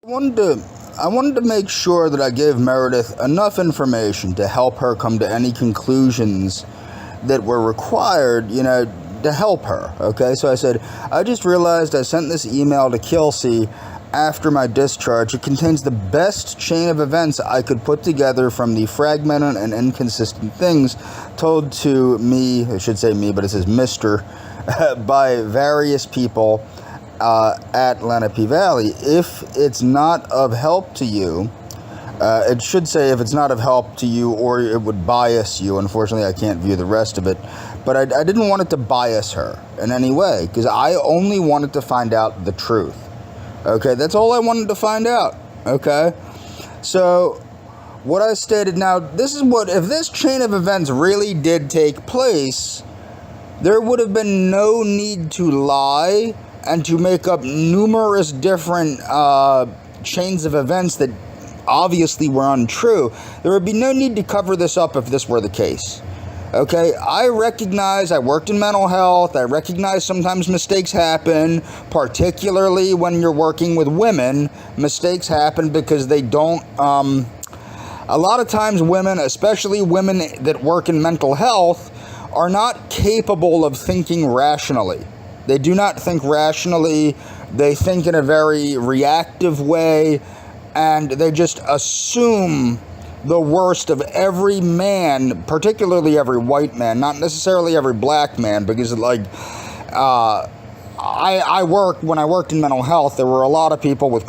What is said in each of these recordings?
I wanted to make sure that I gave Meredith enough information to help her come to any conclusions that were required, to help her, okay? So I said, I just realized I sent this email to Kelsey after my discharge. It contains the best chain of events I could put together from the fragmented and inconsistent things told to me, I should say me, but it says Mr., by various people at Lenape Valley. If it's not of help to you, it should say if it's not of help to you or it would bias you. Unfortunately, I can't view the rest of it. But I didn't want it to bias her in any way because I only wanted to find out the truth. Okay, that's all I wanted to find out. Okay, so what I stated now, this is what, if this chain of events really did take place, there would have been no need to lie and to make up numerous different chains of events that obviously were untrue. There would be no need to cover this up if this were the case. Okay, I recognize I worked in mental health. I recognize sometimes mistakes happen, particularly when you're working with women. Mistakes happen because they don't, a lot of times women, especially women that work in mental health, are not capable of thinking rationally. They do not think rationally. They think in a very reactive way, and they just assume the worst of every man, particularly every white man, not necessarily every black man, because when I worked in mental health, there were a lot of people with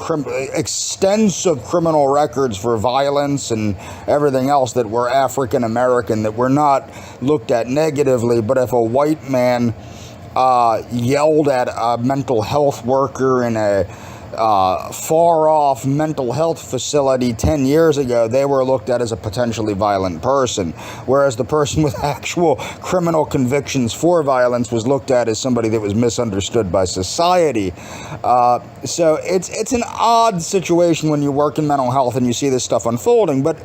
extensive criminal records for violence and everything else that were African American that were not looked at negatively. But if a white man yelled at a mental health worker in a far-off mental health facility 10 years ago, they were looked at as a potentially violent person, whereas the person with actual criminal convictions for violence was looked at as somebody that was misunderstood by society. So it's an odd situation when you work in mental health and you see this stuff unfolding, but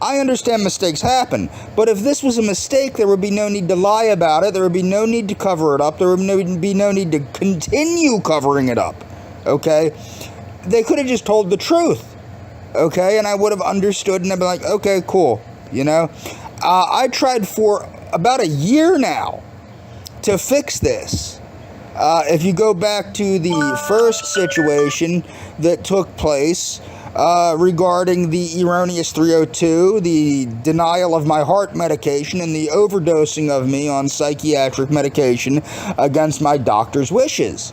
I understand mistakes happen, but if this was a mistake, there would be no need to lie about it, there would be no need to cover it up, there would be no need to continue covering it up. Okay, they could have just told the truth, okay, and I would have understood, and I'd be like, okay, cool, I tried for about a year now to fix this. If you go back to the first situation that took place regarding the erroneous 302, the denial of my heart medication, and the overdosing of me on psychiatric medication against my doctor's wishes,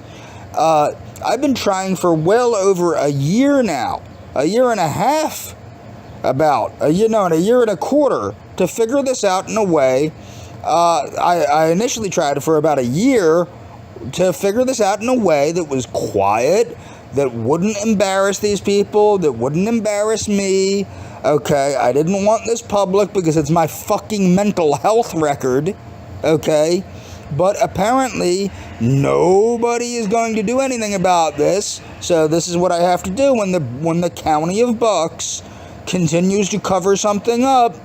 I've been trying for well over a year now, a year and a half, and a year and a quarter to figure this out in a way. I initially tried for about a year to figure this out in a way that was quiet, that wouldn't embarrass these people, that wouldn't embarrass me. Okay, I didn't want this public because it's my fucking mental health record. Okay. But apparently, nobody is going to do anything about this. So this is what I have to do when the county of Bucks continues to cover something up.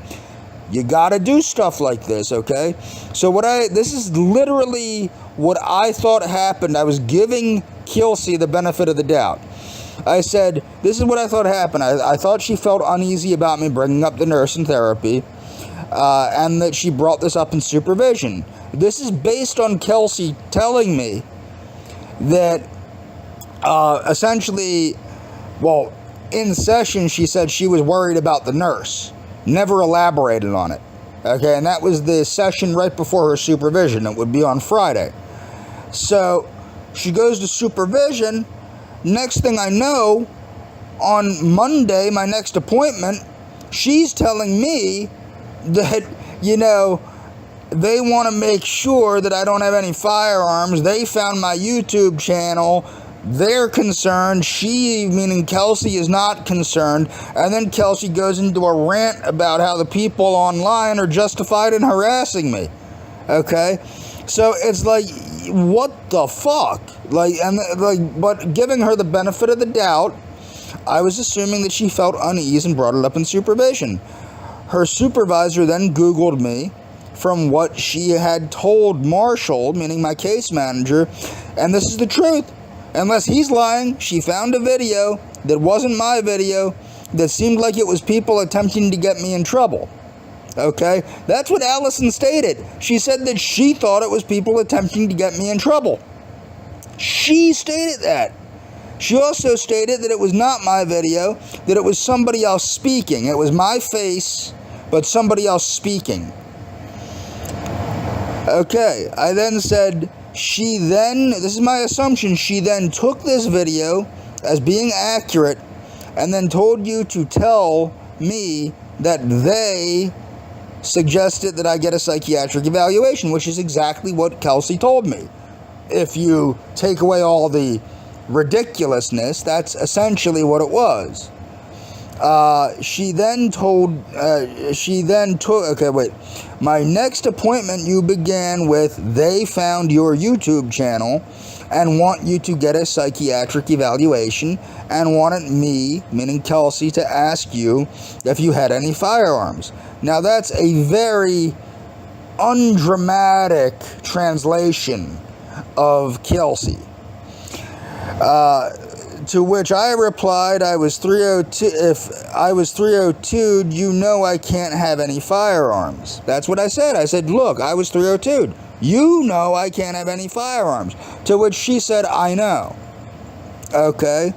You got to do stuff like this, okay? So this is literally what I thought happened. I was giving Kelsey the benefit of the doubt. I said, this is what I thought happened. I thought she felt uneasy about me bringing up the nurse in therapy, and that she brought this up in supervision. This is based on Kelsey telling me that essentially, in session, she said she was worried about the nurse. Never elaborated on it. Okay, and that was the session right before her supervision. It would be on Friday. So she goes to supervision. Next thing I know, on Monday, my next appointment, she's telling me that, they want to make sure that I don't have any firearms. They found my YouTube channel. They're concerned. She, meaning Kelsey, is not concerned. And then Kelsey goes into a rant about how the people online are justified in harassing me. Okay? So it's like, what the fuck? But giving her the benefit of the doubt, I was assuming that she felt unease and brought it up in supervision. Her supervisor then Googled me from what she had told Marshall, meaning my case manager, and this is the truth. Unless he's lying, she found a video that wasn't my video that seemed like it was people attempting to get me in trouble. Okay? That's what Allison stated. She said that she thought it was people attempting to get me in trouble. She stated that. She also stated that it was not my video, that it was somebody else speaking. It was my face, but somebody else speaking. Okay, I then said, this is my assumption, she then took this video as being accurate and then told you to tell me that they suggested that I get a psychiatric evaluation, which is exactly what Kelsey told me. If you take away all the ridiculousness, that's essentially what it was. She then took, my next appointment you began with, they found your YouTube channel and want you to get a psychiatric evaluation and wanted me, meaning Kelsey, to ask you if you had any firearms. Now that's a very undramatic translation of Kelsey. To which I replied, I was 302. If I was 302'd, you know I can't have any firearms. That's what I said. I said, look, I was 302'd. You know I can't have any firearms. To which she said, I know. Okay.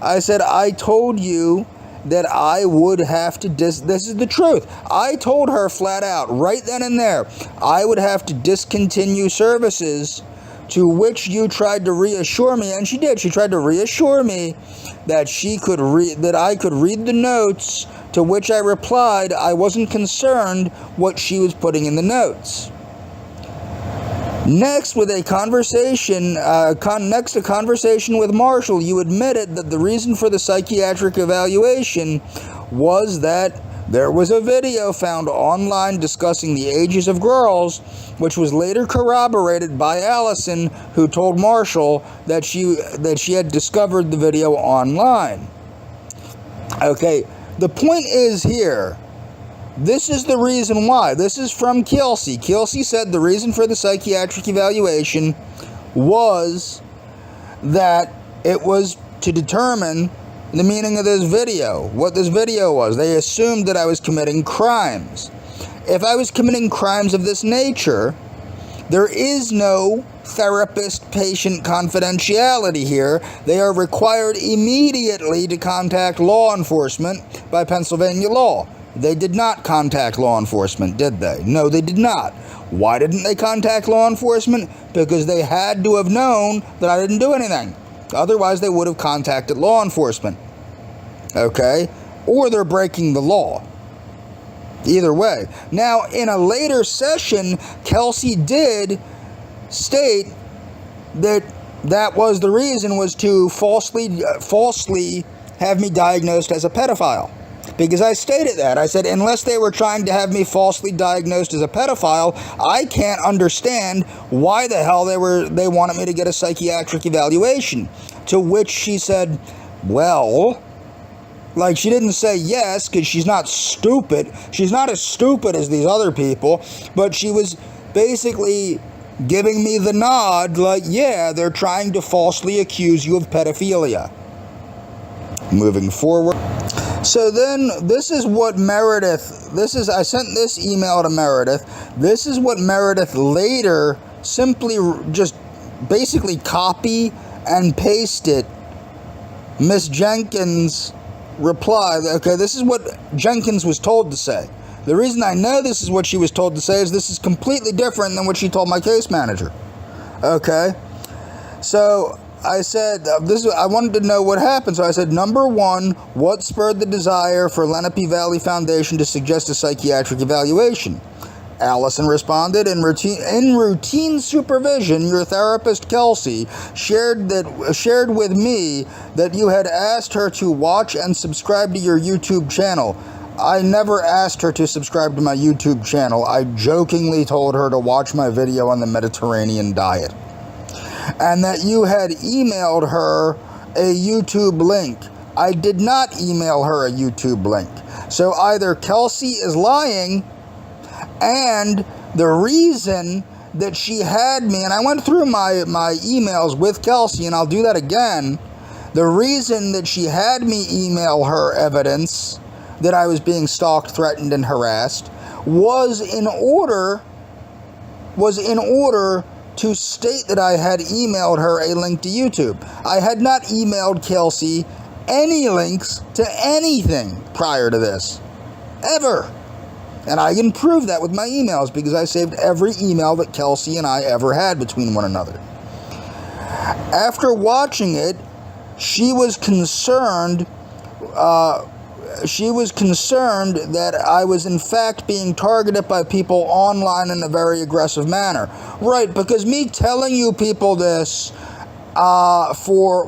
I said, I told you that I would have to this is the truth. I told her flat out, right then and there, I would have to discontinue services. To which you tried to reassure me, and she did. She tried to reassure me that I could read the notes. To which I replied, I wasn't concerned what she was putting in the notes. Next, with a conversation, with Marshall, you admitted that the reason for the psychiatric evaluation was that there was a video found online discussing the ages of girls, which was later corroborated by Allison, who told Marshall that she had discovered the video online. Okay, the point is here, this is the reason why. This is from Kelsey. Kelsey said the reason for the psychiatric evaluation was that it was to determine the meaning of this video, what this video was. They assumed that I was committing crimes. If I was committing crimes of this nature, there is no therapist-patient confidentiality here. They are required immediately to contact law enforcement by Pennsylvania law. They did not contact law enforcement, did they? No, they did not. Why didn't they contact law enforcement? Because they had to have known that I didn't do anything. Otherwise, they would have contacted law enforcement. Okay? Or they're breaking the law. Either way. Now, in a later session, Kelsey did state that that was the reason, was to falsely have me diagnosed as a pedophile. Because I stated that. I said, unless they were trying to have me falsely diagnosed as a pedophile, I can't understand why the hell they wanted me to get a psychiatric evaluation. To which she said, well, like, she didn't say yes, because she's not stupid. She's not as stupid as these other people, but she was basically giving me the nod, like, yeah, they're trying to falsely accuse you of pedophilia. Moving forward. So then, this is what Meredith, I sent this email to Meredith. This is what Meredith later simply just basically copy and pasted Miss Jenkins' reply. Okay, this is what Jenkins was told to say. The reason I know this is what she was told to say is this is completely different than what she told my case manager. Okay, so I said, I wanted to know what happened. So I said, number one, what spurred the desire for Lenape Valley Foundation to suggest a psychiatric evaluation? Allison responded, in routine supervision, your therapist, Kelsey, shared with me that you had asked her to watch and subscribe to your YouTube channel. I never asked her to subscribe to my YouTube channel. I jokingly told her to watch my video on the Mediterranean diet. And that you had emailed her a YouTube link. I did not email her a YouTube link. So either Kelsey is lying, and the reason that she had me, and I went through my emails with Kelsey, and I'll do that again. The reason that she had me email her evidence that I was being stalked, threatened, and harassed was in order to state that I had emailed her a link to YouTube. I had not emailed Kelsey any links to anything prior to this, ever. And I can prove that with my emails because I saved every email that Kelsey and I ever had between one another. After watching it, she was concerned that I was in fact being targeted by people online in a very aggressive manner. Right, because me telling you people this for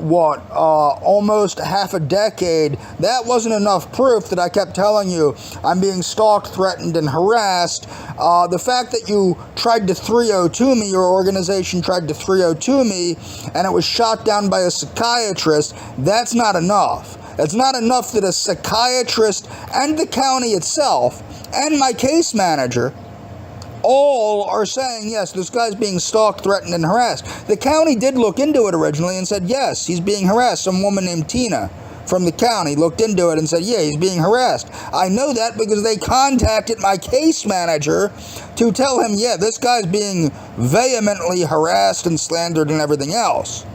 almost half a decade, that wasn't enough proof that I kept telling you I'm being stalked, threatened, and harassed. The fact that you tried to 302 me, your organization tried to 302 me, and it was shot down by a psychiatrist, that's not enough. It's not enough that a psychiatrist and the county itself and my case manager all are saying, yes, this guy's being stalked, threatened, and harassed. The county did look into it originally and said, yes, he's being harassed. Some woman named Tina from the county looked into it and said, yeah, he's being harassed. I know that because they contacted my case manager to tell him, yeah, this guy's being vehemently harassed and slandered and everything else.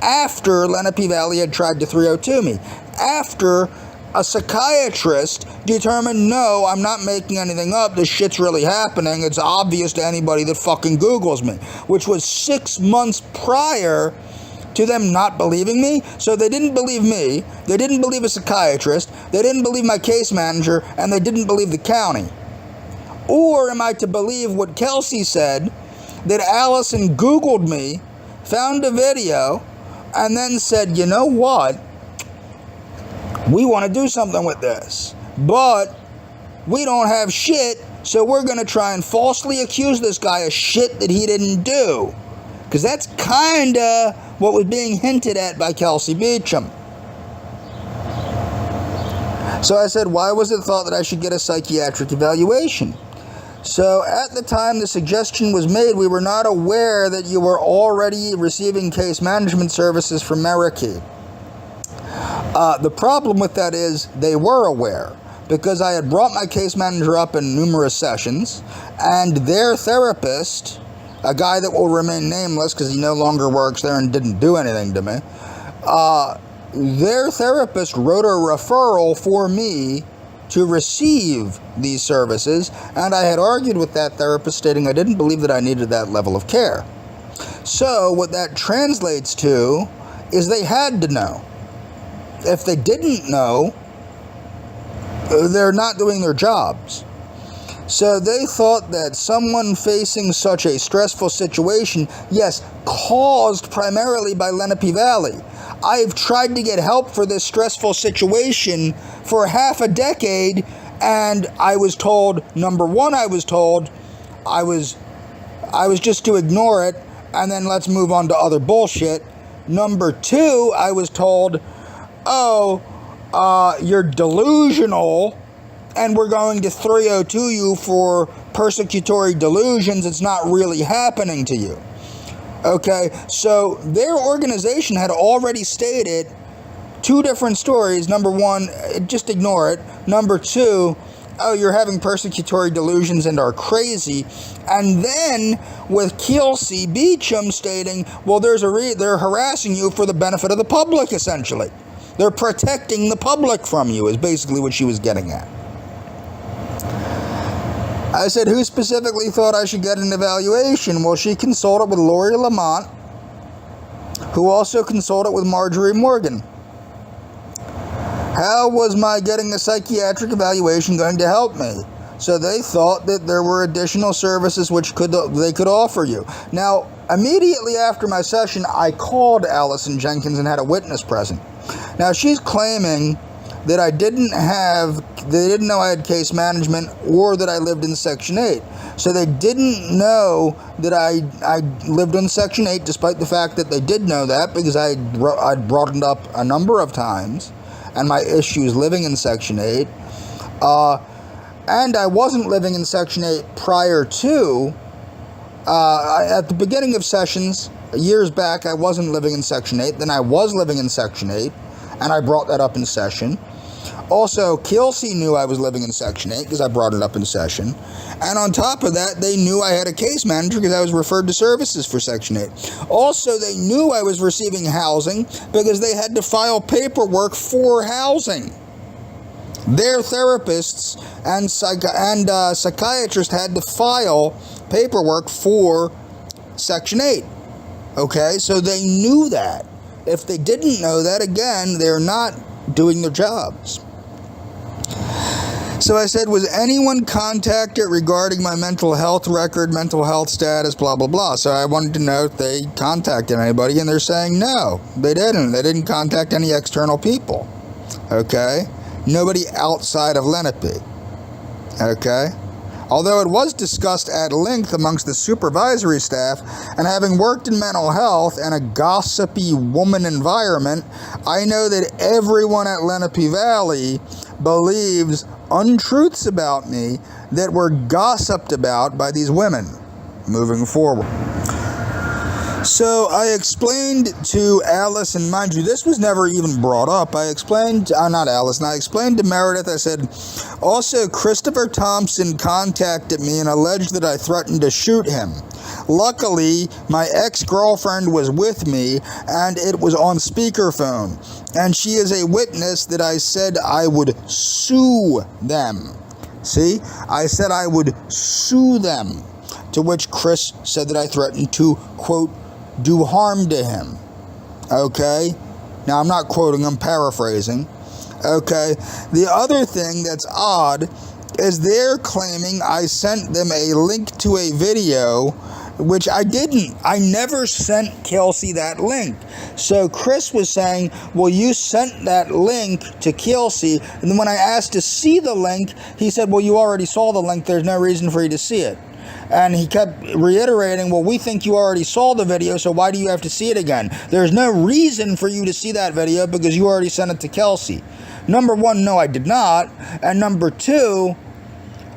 After Lenape Valley had tried to 302 me. After a psychiatrist determined, no, I'm not making anything up, this shit's really happening, it's obvious to anybody that fucking Googles me, which was 6 months prior to them not believing me. So they didn't believe me, they didn't believe a psychiatrist, they didn't believe my case manager, and they didn't believe the county. Or am I to believe what Kelsey said, that Allison Googled me, found a video, and then said, you know what, we want to do something with this, but we don't have shit, so we're going to try and falsely accuse this guy of shit that he didn't do. Because that's kind of what was being hinted at by Kelsey Beecham. So I said, why was it thought that I should get a psychiatric evaluation? So at the time the suggestion was made, we were not aware that you were already receiving case management services from Meraki. The problem with that is they were aware, because I had brought my case manager up in numerous sessions, and their therapist, a guy that will remain nameless because he no longer works there and didn't do anything to me, their therapist wrote a referral for me to receive these services, and I had argued with that therapist stating I didn't believe that I needed that level of care. So what that translates to is they had to know. If they didn't know, they're not doing their jobs. So they thought that someone facing such a stressful situation, yes, caused primarily by Lenape Valley. I've tried to get help for this stressful situation for half a decade, and I was told, number one, I was just to ignore it, and then let's move on to other bullshit. Number two, I was told, you're delusional, and we're going to 302 you for persecutory delusions. It's not really happening to you. Okay, so their organization had already stated two different stories. Number one, just ignore it. Number two, you're having persecutory delusions and are crazy. And then with Kelsey Beecham stating, well, they're harassing you for the benefit of the public, essentially. They're protecting the public from you, is basically what she was getting at. I said, who specifically thought I should get an evaluation? Well, she consulted with Lori Lamont, who also consulted with Marjorie Morgan. How was my getting a psychiatric evaluation going to help me? So they thought that there were additional services which they could offer you. Now, immediately after my session, I called Allison Jenkins and had a witness present. Now, she's claiming that they didn't know I had case management or that I lived in Section 8. So they didn't know that I lived in Section 8, despite the fact that they did know that, because I'd brought it up a number of times, and my issues living in Section 8. And I wasn't living in Section 8 prior to At the beginning of sessions, years back, I wasn't living in Section 8. Then I was living in Section 8, and I brought that up in session. Also, Kelsey knew I was living in Section 8 because I brought it up in session. And on top of that, they knew I had a case manager because I was referred to services for Section 8. Also, they knew I was receiving housing because they had to file paperwork for housing. Their therapists and psychiatrists had to file paperwork for Section 8. Okay, so they knew that. If they didn't know that, again, they're not doing their jobs. So I said, was anyone contacted regarding my mental health record, mental health status, blah, blah, blah. So I wanted to know if they contacted anybody, and they're saying no, they didn't. They didn't contact any external people. Okay? Nobody outside of Lenape. Okay? Although it was discussed at length amongst the supervisory staff, and having worked in mental health and a gossipy woman environment, I know that everyone at Lenape Valley believes untruths about me that were gossiped about by these women moving forward. So I explained to Alice, and mind you, this was never even brought up. I explained, not Alice, and I explained to Meredith, I said, also Christopher Thompson contacted me and alleged that I threatened to shoot him. Luckily, my ex-girlfriend was with me, and it was on speakerphone, and she is a witness that I said I would sue them. See? I said I would sue them, to which Chris said that I threatened to, quote, do harm to him. Okay? Now, I'm not quoting, I'm paraphrasing. Okay? The other thing that's odd is they're claiming I sent them a link to a video, which I didn't. I never sent Kelsey that link. So Chris was saying, well, you sent that link to Kelsey, and then when I asked to see the link, he said, well, you already saw the link, there's no reason for you to see it. And he kept reiterating, well, we think you already saw the video, so why do you have to see it again? There's no reason for you to see that video because you already sent it to Kelsey. Number one, no, I did not. And number two,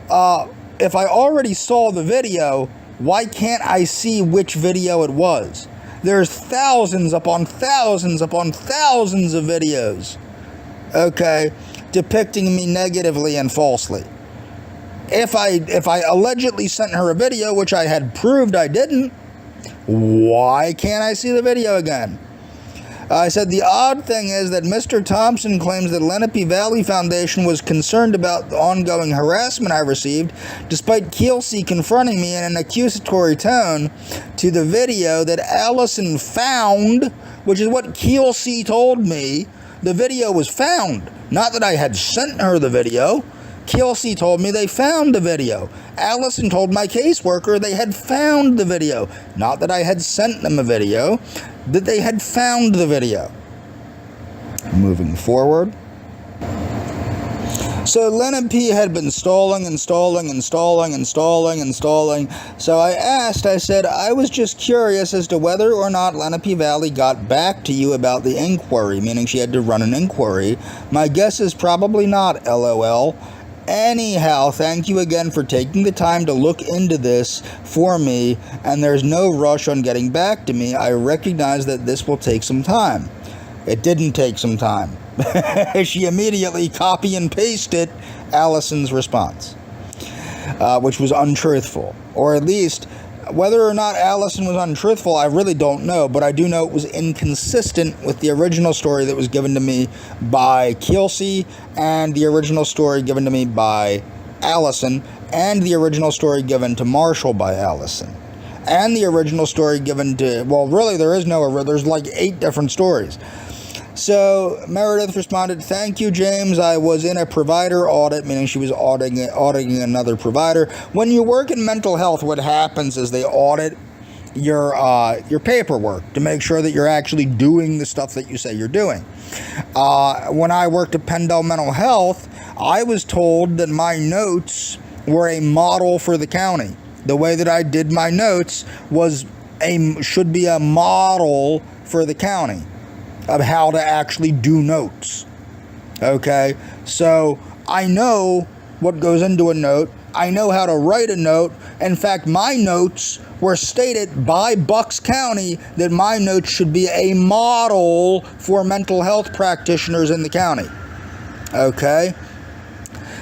if I already saw the video, why can't I see which video it was? There's thousands upon thousands upon thousands of videos, okay, depicting me negatively and falsely. If I allegedly sent her a video, which I had proved I didn't, why can't I see the video again? I said the odd thing is that Mr. Thompson claims that Lenape Valley Foundation was concerned about the ongoing harassment I received, despite Kelsey confronting me in an accusatory tone to the video that Allison found, which is what Kelsey told me. The video was found, not that I had sent her the video. Kelsey told me they found the video. Allison told my caseworker they had found the video. Not that I had sent them a video, that they had found the video. Moving forward. So Lenape had been stalling. So I asked, I said, I was just curious as to whether or not Lenape Valley got back to you about the inquiry, meaning she had to run an inquiry. My guess is probably not, LOL. Anyhow, thank you again for taking the time to look into this for me, and there's no rush on getting back to me. I recognize that this will take some time. It didn't take some time. She immediately copy and pasted Allison's response, which was untruthful. Or at least, whether or not Allison was untruthful, I really don't know, but I do know it was inconsistent with the original story that was given to me by Kelsey, and the original story given to me by Allison, and the original story given to Marshall by Allison, and the original story given to, well, really there is no, there's like 8 different stories. So Meredith responded, thank you, James. I was in a provider audit, meaning she was auditing another provider. When you work in mental health, what happens is they audit your paperwork to make sure that you're actually doing the stuff that you say you're doing. When I worked at Pendle Mental Health, I was told that my notes were a model for the county. The way that I did my notes should be a model for the county of how to actually do notes. Okay? So I know what goes into a note. I know how to write a note, In fact, my notes were stated by Bucks County that my notes should be a model for mental health practitioners in the county. Okay?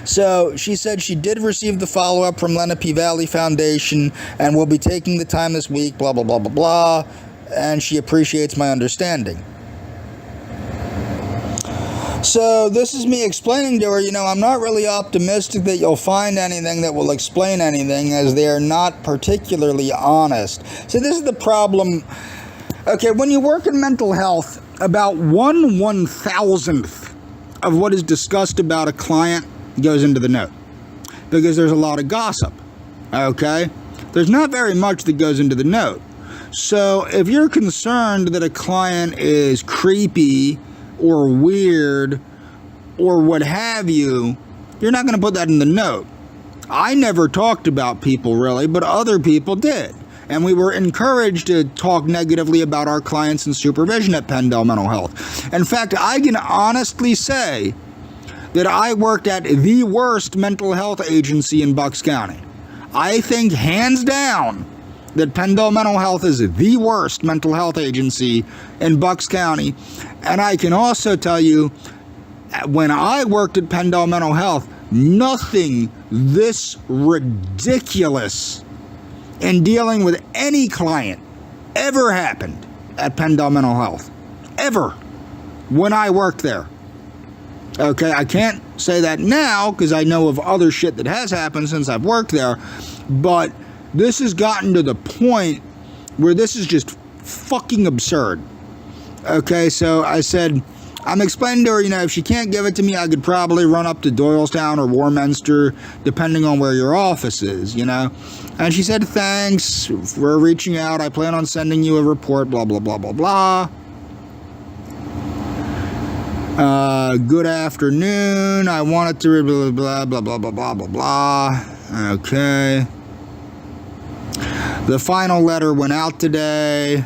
So she said she did receive the follow-up from Lenape Valley Foundation and will be taking the time this week, blah, blah, blah, blah, blah, and she appreciates my understanding. So this is me explaining to her, I'm not really optimistic that you'll find anything that will explain anything, as they are not particularly honest. So this is the problem. Okay, when you work in mental health, about 1/1000th of what is discussed about a client goes into the note, because there's a lot of gossip. Okay? There's not very much that goes into the note. So if you're concerned that a client is creepy or weird or what have you, you're not going to put that in the note. I never talked about people really, but other people did. And we were encouraged to talk negatively about our clients in supervision at Pendel Mental Health. In fact, I can honestly say that I worked at the worst mental health agency in Bucks County. I think hands down that Pendel Mental Health is the worst mental health agency in Bucks County. And I can also tell you, when I worked at Pendel Mental Health, nothing this ridiculous in dealing with any client ever happened at Pendel Mental Health. Ever. When I worked there. Okay, I can't say that now because I know of other shit that has happened since I've worked there, but this has gotten to the point where this is just fucking absurd. Okay, so I said, I'm explaining to her, if she can't give it to me, I could probably run up to Doylestown or Warminster, depending on where your office is, And she said, thanks for reaching out. I plan on sending you a report, blah, blah, blah, blah, blah. Good afternoon. I wanted to blah, blah, blah, blah, blah, blah, blah, blah. Okay. The final letter went out today.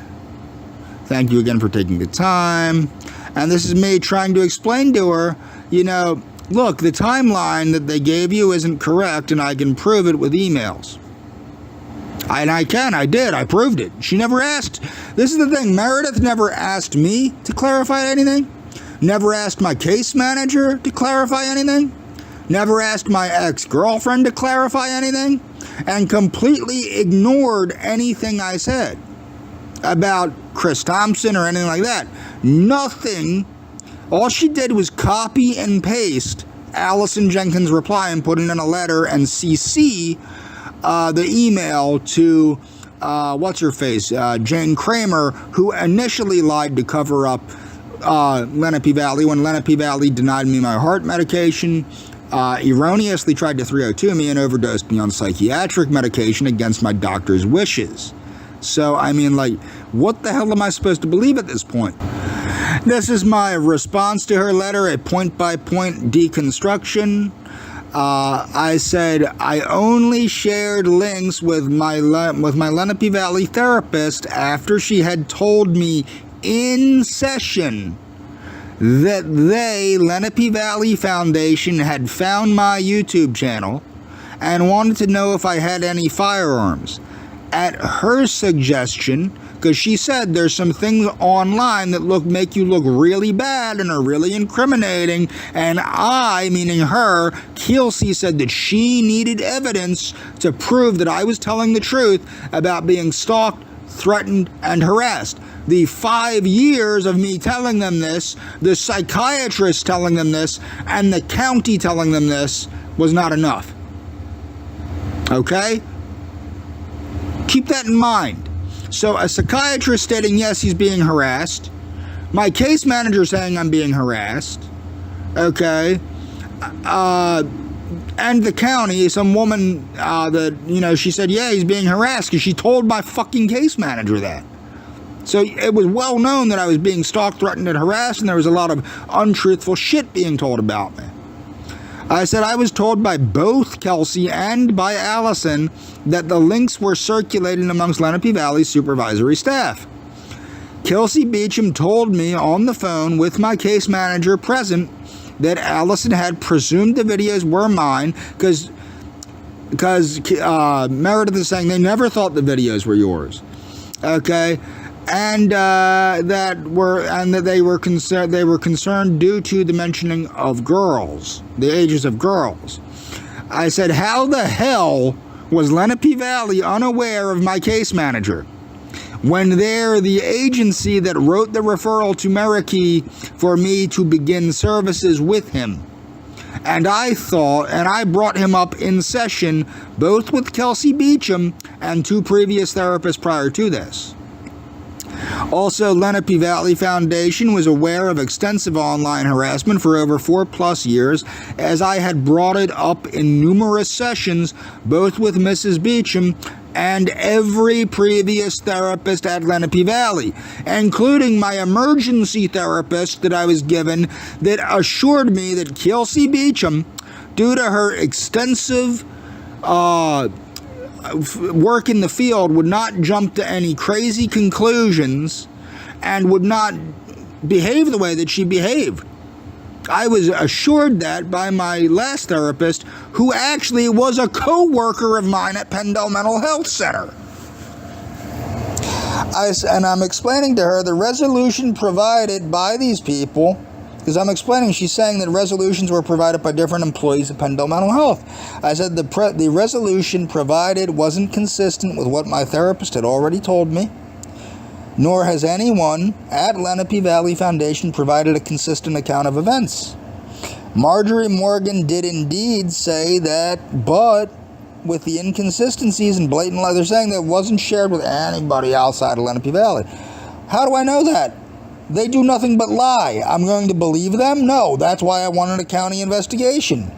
Thank you again for taking the time. And this is me trying to explain to her, look, the timeline that they gave you isn't correct, and I can prove it with emails. I did, I proved it. She never asked. This is the thing, Meredith never asked me to clarify anything. Never asked my case manager to clarify anything. Never asked my ex-girlfriend to clarify anything. And completely ignored anything I said about Chris Thompson or anything like that. Nothing. All she did was copy and paste Allison Jenkins' reply and put it in a letter and CC the email to what's-her-face, Jane Kramer, who initially lied to cover up Lenape Valley when Lenape Valley denied me my heart medication, erroneously tried to 302 me and overdosed me on psychiatric medication against my doctor's wishes. So, what the hell am I supposed to believe at this point? This is my response to her letter, a point-by-point deconstruction. I said I only shared links with my Lenape Valley therapist after she had told me in session that Lenape Valley Foundation, had found my YouTube channel and wanted to know if I had any firearms. At her suggestion, because she said there's some things online that make you look really bad and are really incriminating, and I, meaning her, Kelsey, said that she needed evidence to prove that I was telling the truth about being stalked, threatened, and harassed. The 5 years of me telling them this, the psychiatrist telling them this, and the county telling them this was not enough. Okay? Keep that in mind. So a psychiatrist stating, yes, he's being harassed. My case manager saying I'm being harassed. Okay? And the county, some woman she said, yeah, he's being harassed because she told my fucking case manager that. So it was well known that I was being stalked, threatened, and harassed, and there was a lot of untruthful shit being told about me. I said I was told by both Kelsey and by Allison that the links were circulated amongst Lenape Valley supervisory staff. Kelsey Beecham told me on the phone with my case manager present that Allison had presumed the videos were mine because because Meredith is saying they never thought the videos were yours. Okay, and that they were concerned due to the mentioning of girls, the ages of girls. I said, how the hell was Lenape Valley unaware of my case manager when they're the agency that wrote the referral to Meraki for me to begin services with him? And I brought him up in session, both with Kelsey Beecham and 2 previous therapists prior to this. Also, Lenape Valley Foundation was aware of extensive online harassment for over 4+ years, as I had brought it up in numerous sessions, both with Mrs. Beecham and every previous therapist at Lenape Valley, including my emergency therapist that I was given, that assured me that Kelsey Beecham, due to her extensive work in the field, would not jump to any crazy conclusions and would not behave the way that she behaved. I was assured that by my last therapist, who actually was a co-worker of mine at Pendle Mental Health Center. And I'm explaining to her the resolution provided by these people, because I'm explaining, she's saying that resolutions were provided by different employees at Pendle Mental Health. I said the resolution provided wasn't consistent with what my therapist had already told me, nor has anyone at Lenape Valley Foundation provided a consistent account of events. Marjorie Morgan did indeed say that, but with the inconsistencies and blatant lies, they're saying that it wasn't shared with anybody outside of Lenape Valley. How do I know that? They do nothing but lie. I'm going to believe them? No, that's why I wanted a county investigation.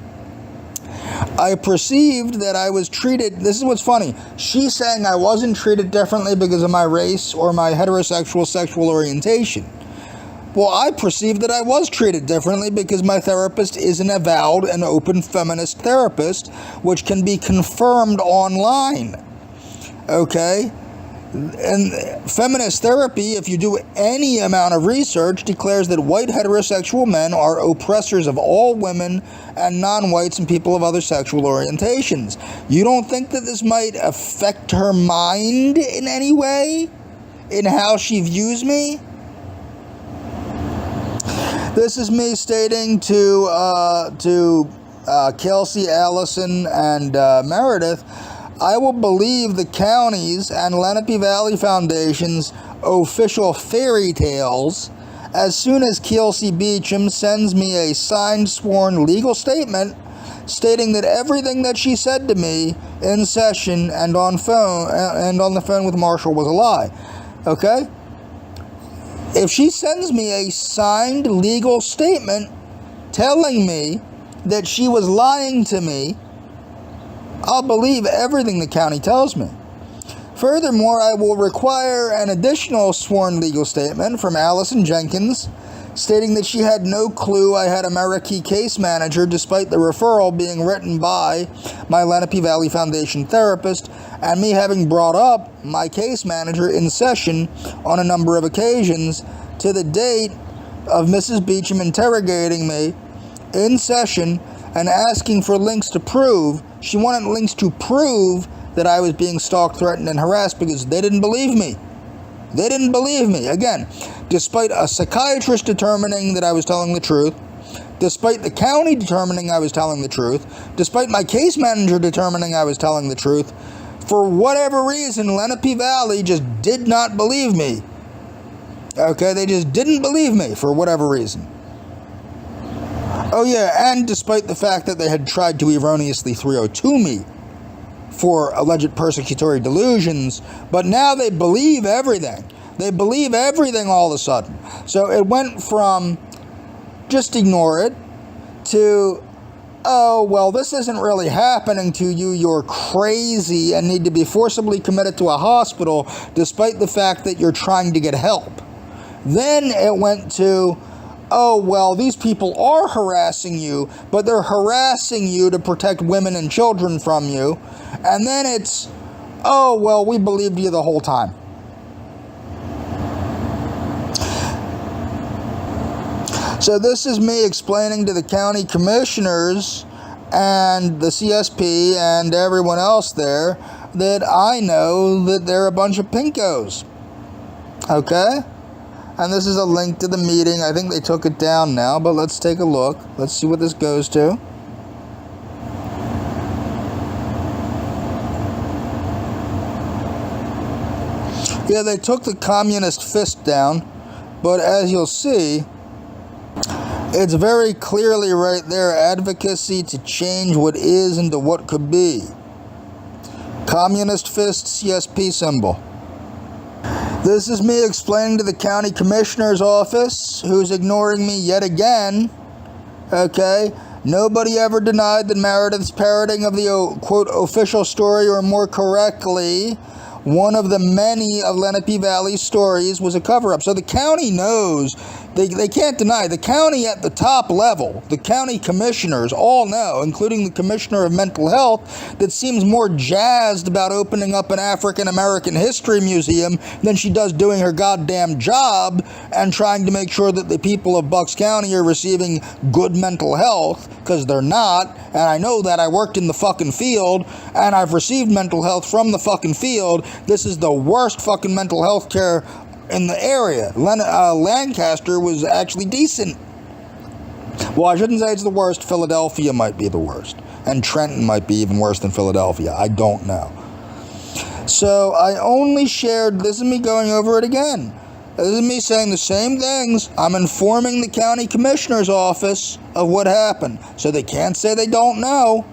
I perceived that I was treated, this is what's funny, she's saying I wasn't treated differently because of my race or my heterosexual sexual orientation. Well, I perceived that I was treated differently because my therapist is an avowed and open feminist therapist, which can be confirmed online. Okay? And feminist therapy, if you do any amount of research, declares that white heterosexual men are oppressors of all women and non-whites and people of other sexual orientations. You don't think that this might affect her mind in any way? In how she views me? This is me stating to Kelsey, Allison, and Meredith, I will believe the county's and Lenape Valley Foundation's official fairy tales as soon as Kelsey Beecham sends me a signed, sworn legal statement stating that everything that she said to me in session and on the phone with Marshall was a lie. Okay? If she sends me a signed legal statement telling me that she was lying to me, I'll believe everything the county tells me. Furthermore, I will require an additional sworn legal statement from Allison Jenkins stating that she had no clue I had a Meraki case manager despite the referral being written by my Lenape Valley Foundation therapist and me having brought up my case manager in session on a number of occasions to the date of Mrs. Beecham interrogating me in session and asking for links to prove. She wanted links to prove that I was being stalked, threatened, and harassed because they didn't believe me. They didn't believe me. Again, despite a psychiatrist determining that I was telling the truth, despite the county determining I was telling the truth, despite my case manager determining I was telling the truth, for whatever reason, Lenape Valley just did not believe me. Okay, they just didn't believe me for whatever reason. Oh yeah, and despite the fact that they had tried to erroneously 302 me for alleged persecutory delusions, but now they believe everything. They believe everything all of a sudden. So it went from just ignore it to, oh, well, this isn't really happening to you, you're crazy and need to be forcibly committed to a hospital despite the fact that you're trying to get help. Then it went to, oh, well, these people are harassing you, but they're harassing you to protect women and children from you. And then it's, oh, well, we believed you the whole time. So this is me explaining to the county commissioners and the CSP and everyone else there that I know that they're a bunch of pinkos. Okay? And this is a link to the meeting. I think they took it down now, but let's take a look. Let's see what this goes to. Yeah, they took the communist fist down, but as you'll see, it's very clearly right there, advocacy to change what is into what could be. Communist fist, CSP symbol. This is me explaining to the county commissioner's office, who's ignoring me yet again. Okay? Nobody ever denied that Meredith's parroting of the, quote, official story, or more correctly, one of the many of Lenape Valley's stories, was a cover-up. So the county knows, they can't deny, the county at the top level, the county commissioners all know, including the commissioner of mental health, that seems more jazzed about opening up an African American history museum than she does doing her goddamn job and trying to make sure that the people of Bucks County are receiving good mental health, because they're not, and I know that. I worked in the fucking field, and I've received mental health from the fucking field. This is the worst fucking mental health care in the area. Lancaster was actually decent. Well, I shouldn't say it's the worst. Philadelphia might be the worst. And Trenton might be even worse than Philadelphia. I don't know. So I only shared, this is me going over it again. This is me saying the same things. I'm informing the county commissioner's office of what happened. So they can't say they don't know.